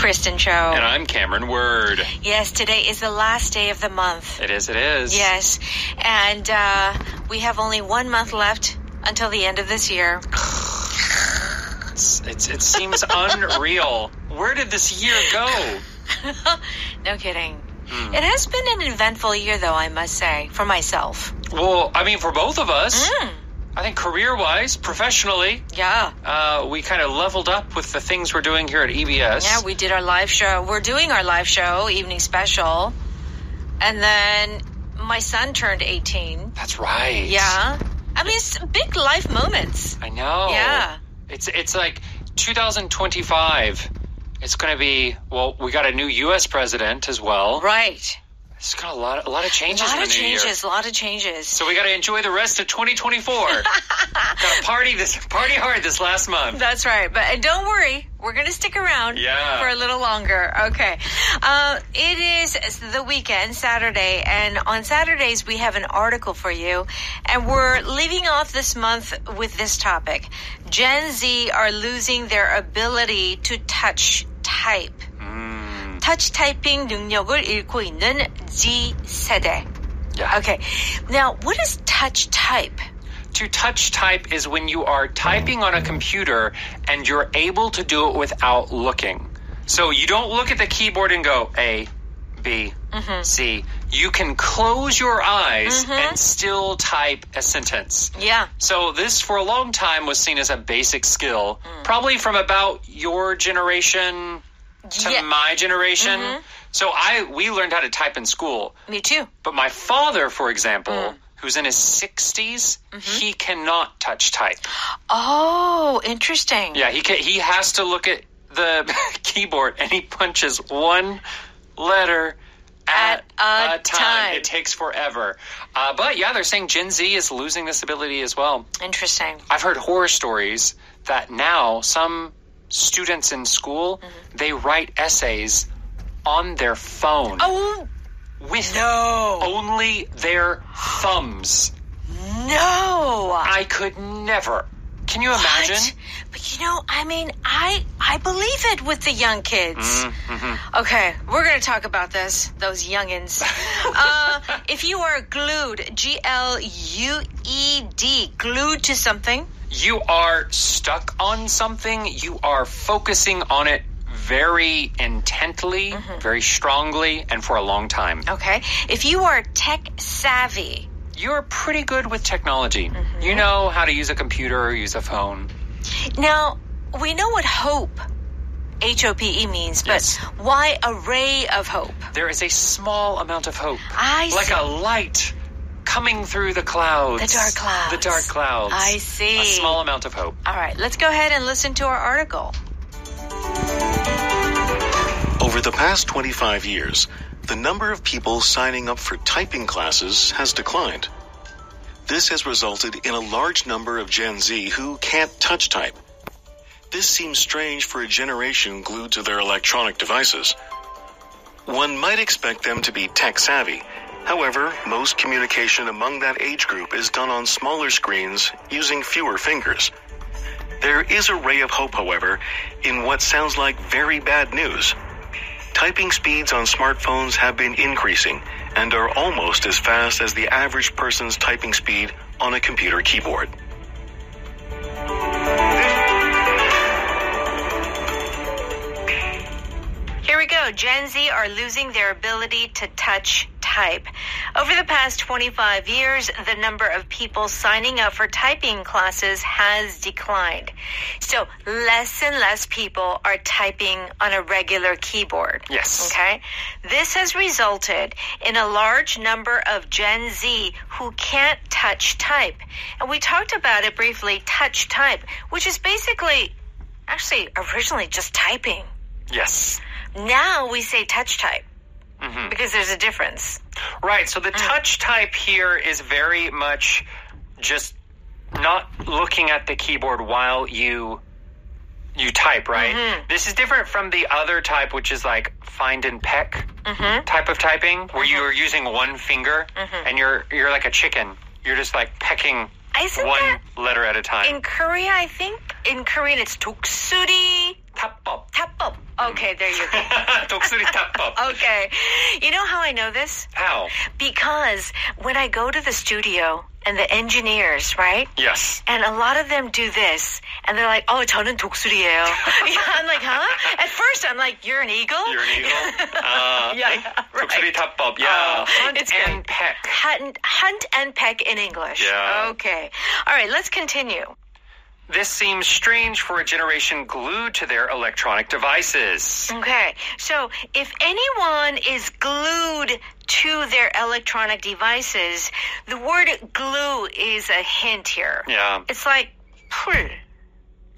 Kristen Cho. And I'm Cameron Word. Yes, today is the last day of the month. It is, it is. Yes, and we have only 1 month left until the end of this year. It seems unreal. Where did this year go? No kidding. It has been an eventful year, though, I must say, for myself. Well, I mean, for both of us. I think career-wise, professionally, we kind of leveled up with the things we're doing here at EBS. Yeah, we did our live show. We're doing our live show, Evening Special. And then my son turned 18. That's right. Yeah. I mean, it's big life moments. I know. Yeah. It's like 2025. It's going to be, well, we got a new U.S. president as well. Right. It's got a lot of changes in the new year. A lot of changes. So we got to enjoy the rest of 2024. Got to party hard this last month. That's right. But don't worry, we're going to stick around for a little longer. Okay. It is the weekend, Saturday, and on Saturdays we have an article for you, and we're leaving off this month with this topic. Gen Z are losing their ability to touch type. 터치 타이핑 능력을 잃고 있는 Z 세대. Yeah. Okay. Now, what is touch type? To touch type is when you are typing on a computer and you're able to do it without looking. So you don't look at the keyboard and go A, B, C. You can close your eyes and still type a sentence. Yeah. So this, for a long time, was seen as a basic skill, probably from about your generation to my generation. So we learned how to type in school. Me too. But my father, for example, who's in his 60s, he cannot touch type. Oh, interesting. Yeah, he has to look at the keyboard and he punches one letter at a time. It takes forever. But yeah, they're saying Gen Z is losing this ability as well. Interesting. I've heard horror stories that now some students in school, they write essays on their phone. Oh, with only their thumbs. No. I could never. Can you imagine? What? But I mean, I believe it with the young kids. Okay, we're going to talk about this, those youngins. If you are glued, G-L-U-E-D, glued to something. You are stuck on something. You are focusing on it very intently, very strongly, and for a long time. Okay. If you are tech savvy. You're pretty good with technology. You know how to use a computer or use a phone. Now, we know what hope, H-O-P-E means, but why a ray of hope? There is a small amount of hope. Like a light coming through the clouds. The dark clouds. The dark clouds. I see. A small amount of hope. All right, let's go ahead and listen to our article. Over the past 25 years, the number of people signing up for typing classes has declined. This has resulted in a large number of Gen Z who can't touch type. This seems strange for a generation glued to their electronic devices. One might expect them to be tech savvy. However, most communication among that age group is done on smaller screens using fewer fingers. There is a ray of hope, however, in what sounds like very bad news. Typing speeds on smartphones have been increasing and are almost as fast as the average person's typing speed on a computer keyboard. Here we go. Gen Z are losing their ability to touch type. Over the past 25 years, the number of people signing up for typing classes has declined. So less and less people are typing on a regular keyboard. Yes. Okay? This has resulted in a large number of Gen Z who can't touch type. And we talked about it briefly, touch type, which is basically, actually, originally just typing. Yes. Now we say touch type. Because there's a difference. Right. So the touch type here is very much just not looking at the keyboard while you type, right? This is different from the other type, which is like find and peck type of typing, where you are using one finger and you're like a chicken. You're just like pecking one letter at a time. In Korea, I think in Korean it's 도ksuri 탑법. 탑법. Okay, there you go. 독수리 탑법. Okay. You know how I know this? How? Because when I go to the studio and the engineers, right? Yes. And a lot of them do this. And they're like, 저는 독수리예요. Yeah, I'm like, huh? At first, I'm like, you're an eagle? You're an eagle? Yeah, right. 독수리 탑법. Yeah. Hunt it's and great. peck. Hunt and peck in English. Yeah. Okay. All right, let's continue. This seems strange for a generation glued to their electronic devices. Okay, so if anyone is glued to their electronic devices, the word glue is a hint here. Yeah. It's like 풀.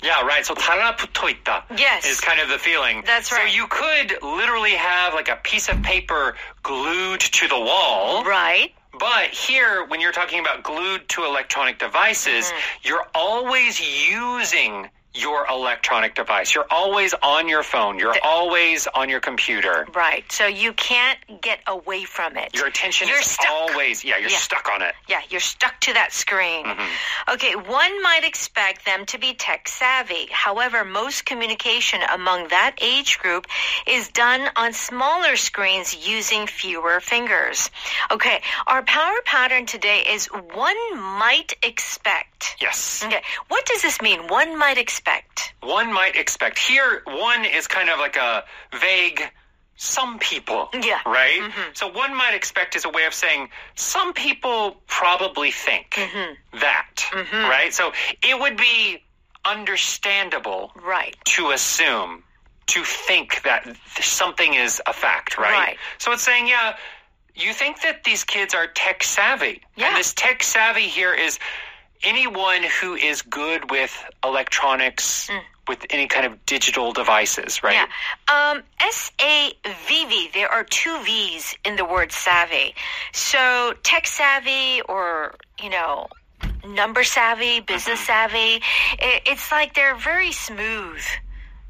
Yeah, right. So 달라붙어 있다 Yes. is kind of the feeling. That's right. So you could literally have like a piece of paper glued to the wall. Right. But here, when you're talking about glued to electronic devices, you're always using your electronic device. You're always on your phone. You're always on your computer. Right. So you can't get away from it. Your attention You're is stuck. always, you're stuck on it. Yeah, you're stuck to that screen. Okay, one might expect them to be tech savvy. However, most communication among that age group is done on smaller screens using fewer fingers. Okay, our power pattern today is one might expect. Yes. Okay, what does this mean? One might expect. One might expect. Here, one is kind of like a vague, some people. Yeah. Right? So one might expect is a way of saying, some people probably think that. Right? So it would be understandable Right. to assume, to think that something is a fact, right? Right. So it's saying, you think that these kids are tech savvy. Yeah. And this tech savvy here is anyone who is good with electronics, with any kind of digital devices, right? Yeah. S-A-V-V. There are two V's in the word savvy. So tech savvy or, number savvy, business savvy, it's like they're very smooth.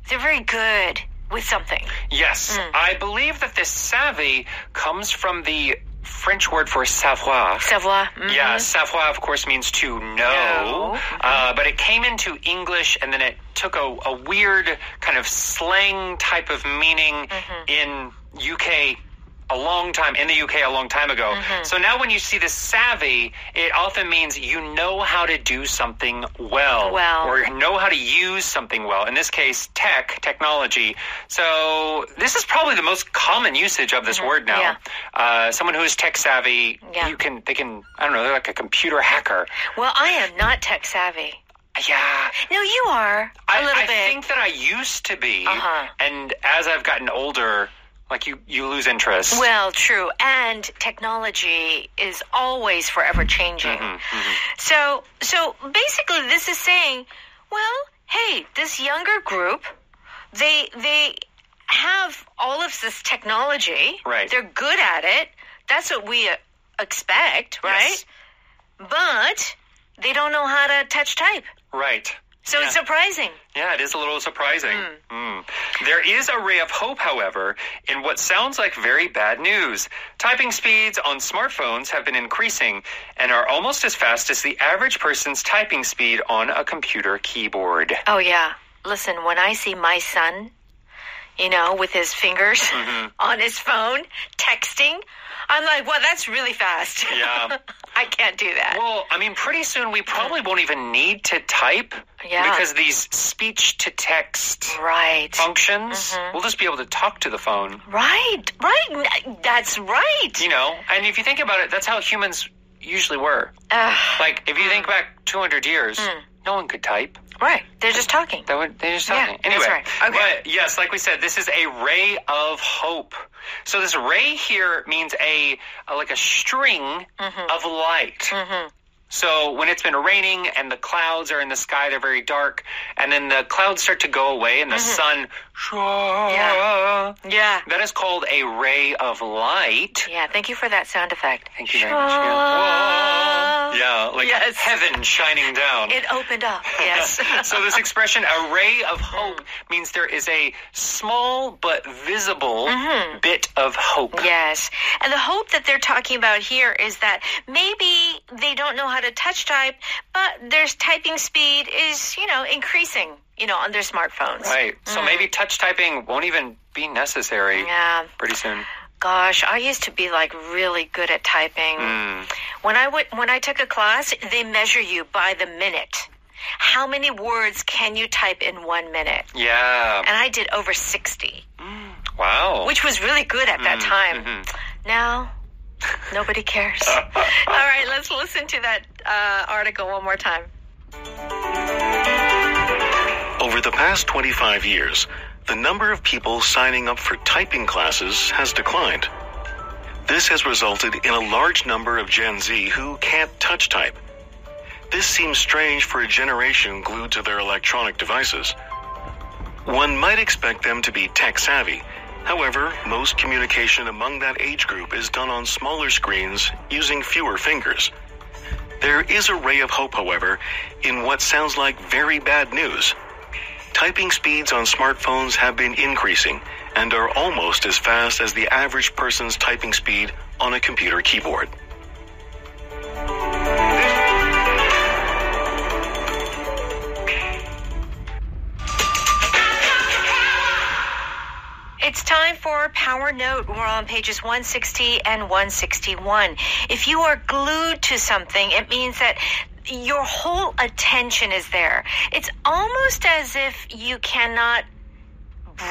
They're very good with something. Yes. I believe that this savvy comes from the French word for savoir. Savoir. Yeah, savoir, of course, means to know. But it came into English, and then it took a weird kind of slang type of meaning in the UK a long time ago. So now when you see the savvy, it often means you know how to do something well. Or know how to use something well. In this case, technology. So this is probably the most common usage of this word now. Yeah. Someone who is tech savvy, they can, I don't know, they're like a computer hacker. Well, I am not tech savvy. Yeah. No, you are a little bit. I think that I used to be. And as I've gotten older, like you lose interest. Well, true. And technology is always forever changing. So basically this is saying, well, hey, this younger group, they have all of this technology. Right. They're good at it. That's what we expect, right? Yes. But they don't know how to touch type. Right. So it's surprising. Yeah, it is a little surprising. There is a ray of hope, however, in what sounds like very bad news. Typing speeds on smartphones have been increasing and are almost as fast as the average person's typing speed on a computer keyboard. Oh, yeah. Listen, when I see my son, with his fingers on his phone, texting, I'm like, well, that's really fast. Yeah. I can't do that. Well, I mean, pretty soon we probably won't even need to type because these speech-to-text functions, we'll just be able to talk to the phone. Right. That's right. And if you think about it, that's how humans usually were. Like, if you think back 200 years, no one could type. Right. They're just talking. They're just talking. Yeah, anyway, that's right. Okay. But yes, like we said, this is a ray of hope. So this ray here means like a string of light. So when it's been raining and the clouds are in the sky, they're very dark, and then the clouds start to go away and the sun, that is called a ray of light. Yeah, thank you for that sound effect. Thank you very much. Yeah, like heaven shining down. It opened up, yes. So this expression, a ray of hope, means there is a small but visible bit of hope. Yes. And the hope that they're talking about here is that maybe they don't know how to touch type, but their typing speed is, increasing. on their smartphones. Right. So maybe touch typing won't even be necessary pretty soon. Gosh, I used to be like really good at typing. When I took a class, they measure you by the minute. How many words can you type in 1 minute? Yeah. And I did over 60. Wow. Which was really good at that time. Now, nobody cares. All right, let's listen to that article one more time. Over the past 25 years, the number of people signing up for typing classes has declined. This has resulted in a large number of Gen Z who can't touch type. This seems strange for a generation glued to their electronic devices. One might expect them to be tech-savvy. However, most communication among that age group is done on smaller screens using fewer fingers. There is a ray of hope, however, in what sounds like very bad news. Typing speeds on smartphones have been increasing and are almost as fast as the average person's typing speed on a computer keyboard. It's time for Power Note. We're on pages 160 and 161. If you are glued to something, it means that your whole attention is there. It's almost as if you cannot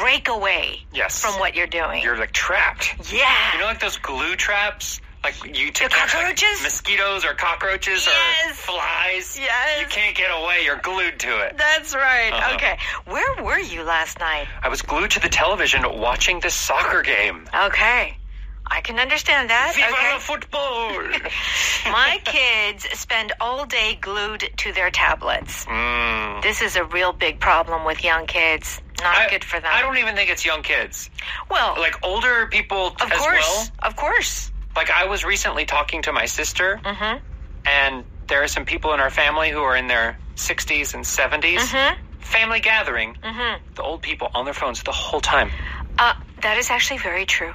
break away from what you're doing. You're like trapped. Yeah. Like those glue traps? Like you take cockroaches? Mosquitoes or cockroaches or flies. Yes. You can't get away. You're glued to it. That's right. Okay. Where were you last night? I was glued to the television watching this soccer game. Okay. I can understand that. Viva la football! My kids spend all day glued to their tablets. This is a real big problem with young kids. Not good for them. I don't even think it's young kids. Well, like older people as well. Of course. Like I was recently talking to my sister, and there are some people in our family who are in their 60s and 70s. Family gathering. The old people on their phones the whole time. That is actually very true.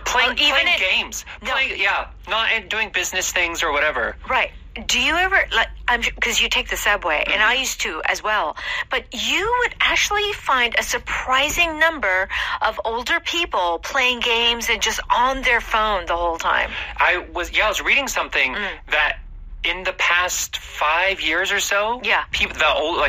Playing games. Not doing business things or whatever. Right. Do you ever, because you take the subway, and I used to as well, but you would actually find a surprising number of older people playing games and just on their phone the whole time. I was reading something that in the past 5 years or so,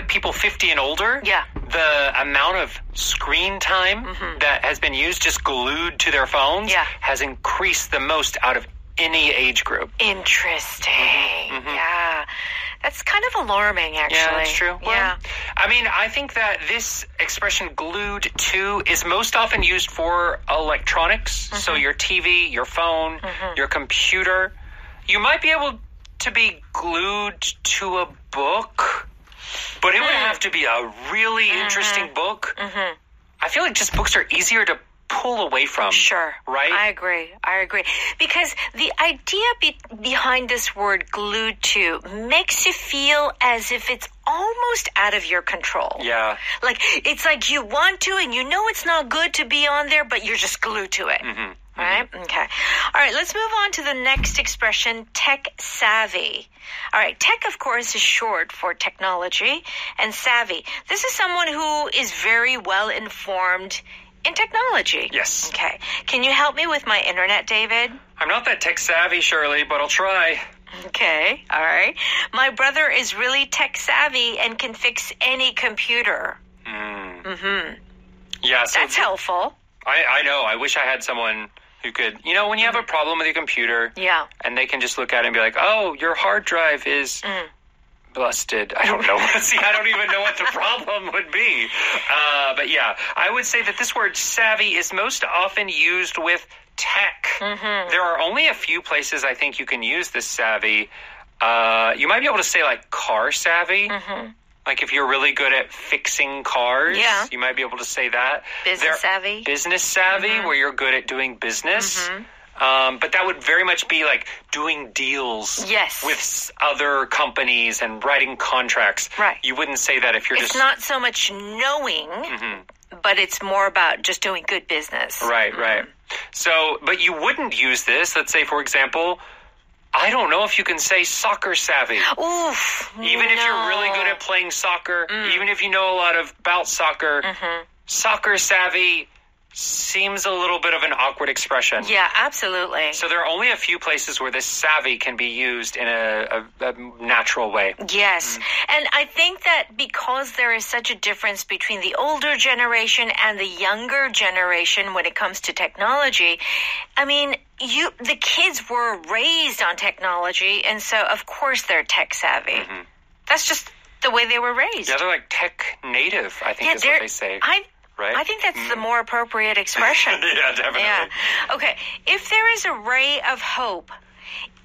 people 50 and older, the amount of screen time that has been used just glued to their phones has increased the most out of any age group. Interesting. Yeah. That's kind of alarming, actually. Yeah, that's true. Well, I mean, I think that this expression glued to is most often used for electronics. So your TV, your phone, your computer. You might be able to be glued to a book, but it would have to be a really interesting book. I feel like just books are easier to pull away from. Sure. Right? I agree. Because the idea behind this word glued to makes you feel as if it's almost out of your control. Yeah. Like, it's like you want to and you know it's not good to be on there, but you're just glued to it. Right? Okay. All right, let's move on to the next expression, tech savvy. All right, tech, of course, is short for technology, and savvy. This is someone who is very well informed in technology. Yes. Okay. Can you help me with my internet, David? I'm not that tech savvy, Shirley, but I'll try. Okay. All right. My brother is really tech savvy and can fix any computer. Yeah. So that's helpful. I know. I wish I had someone who could, when you have a problem with your computer, and they can just look at it and be like, oh, your hard drive is busted. I don't know. See, I don't even know what the problem would be. But yeah, I would say that this word savvy is most often used with tech. There are only a few places I think you can use this savvy. You might be able to say like car savvy. Like if you're really good at fixing cars, you might be able to say that. Business savvy, where you're good at doing business. But that would very much be like doing deals with other companies and writing contracts. Right. You wouldn't say that if you're It's not so much knowing, but it's more about just doing good business. Right. So, but you wouldn't use this. Let's say, for example, I don't know if you can say soccer savvy. Oof. Even if you're really good at playing soccer, even if you know a lot about soccer, soccer savvy seems a little bit of an awkward expression. Yeah, absolutely. So there are only a few places where this savvy can be used in a natural way. Yes. And I think that because there is such a difference between the older generation and the younger generation when it comes to technology, I mean, the kids were raised on technology, and so of course they're tech savvy. That's just the way they were raised. Yeah, they're like tech native, I think is what they say. Right? I think that's the more appropriate expression. Yeah, definitely. Yeah. Okay. If there is a ray of hope,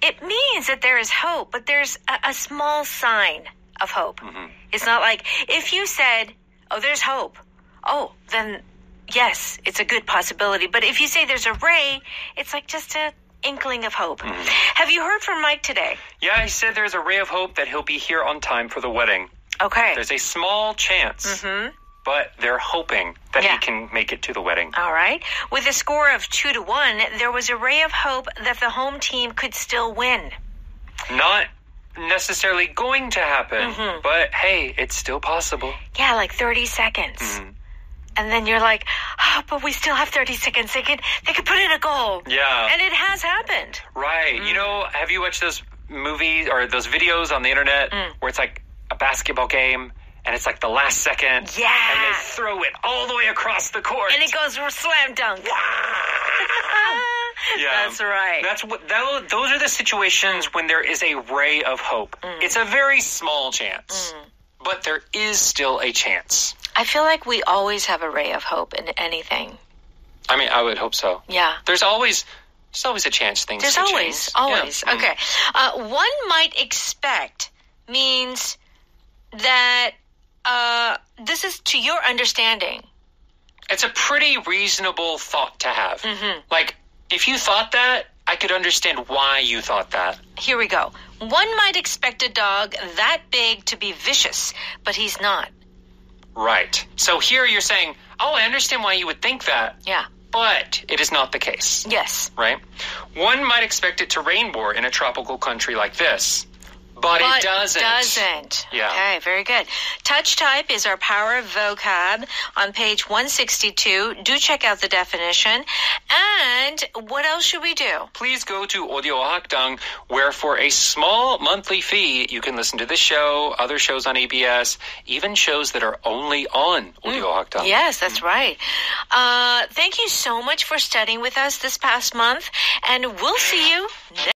it means that there is hope, but there's a small sign of hope. It's not like if you said, oh, there's hope. Oh, then yes, it's a good possibility. But if you say there's a ray, it's like just an inkling of hope. Have you heard from Mike today? Yeah, he said there's a ray of hope that he'll be here on time for the wedding. Okay. There's a small chance. But they're hoping that he can make it to the wedding. All right. With a score of 2-1, there was a ray of hope that the home team could still win. Not necessarily going to happen, but hey, it's still possible. Yeah, like 30 seconds. And then you're like, oh, but we still have 30 seconds. They could put in a goal. Yeah. And it has happened. Right. You know, have you watched those movies or those videos on the internet where it's like a basketball game? And it's like the last second. Yeah. And they throw it all the way across the court. And it goes slam dunk. Yeah. That's right. Those are the situations when there is a ray of hope. It's a very small chance. But there is still a chance. I feel like we always have a ray of hope in anything. I mean, I would hope so. Yeah. There's always a chance things There's can always. Yeah. Okay. One might expect means that this is to your understanding. It's a pretty reasonable thought to have. Like, if you thought that, I could understand why you thought that. Here we go. One might expect a dog that big to be vicious, but he's not. Right. So here you're saying, oh, I understand why you would think that. Yeah. But it is not the case. Yes. Right? One might expect it to rain more in a tropical country like this. But it doesn't. Yeah. Okay, very good. Touch type is our power of vocab on page 162. Do check out the definition. And what else should we do? Please go to Audio Hakdang, where for a small monthly fee, you can listen to this show, other shows on EBS, even shows that are only on Audio Hakdang. Yes, that's right. Thank you so much for studying with us this past month, and we'll see you next